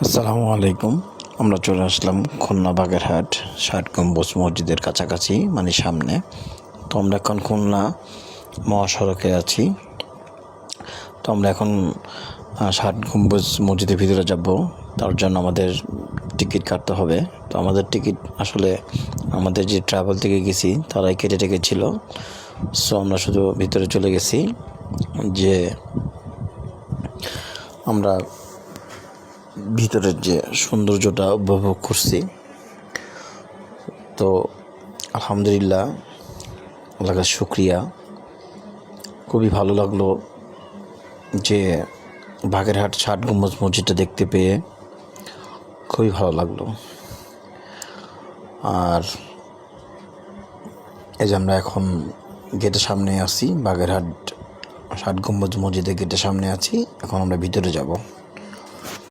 আসসালামু আলাইকুম। আমরা চলে আসলাম খুলনা বাগেরহাট ৬০ গম্বুজ মসজিদের কাছাকাছি, মানে সামনে। তো আমরা এখন খুলনা মহাসড়কে আছি। তো আমরা এখন ৬০ গম্বুজ মসজিদের ভিতরে যাব। তার জন্য আমাদের টিকিট কাটতে হবে। তো আমাদের টিকিট আসলে আমাদের যে ট্রাভেল থেকে গেছি তারাই কেটে রেখেছিল। সো আমরা শুধু ভিতরে চলে গেছি, যে আমরা ভিতরের যে সৌন্দর্যটা উপভোগ করছি। তো আলহামদুলিল্লাহ, আল্লাহর শুকরিয়া। খুবই ভালো লাগলো যে বাগেরহাট ৬০ গম্বুজ মসজিদটা দেখতে পেয়ে খুবই ভালো লাগলো। আর এই যে আমরা এখন গেটের সামনে আছি, বাগেরহাট ৬০ গম্বুজ মসজিদের গেটের সামনে আছি। এখন আমরা ভিতরে যাব।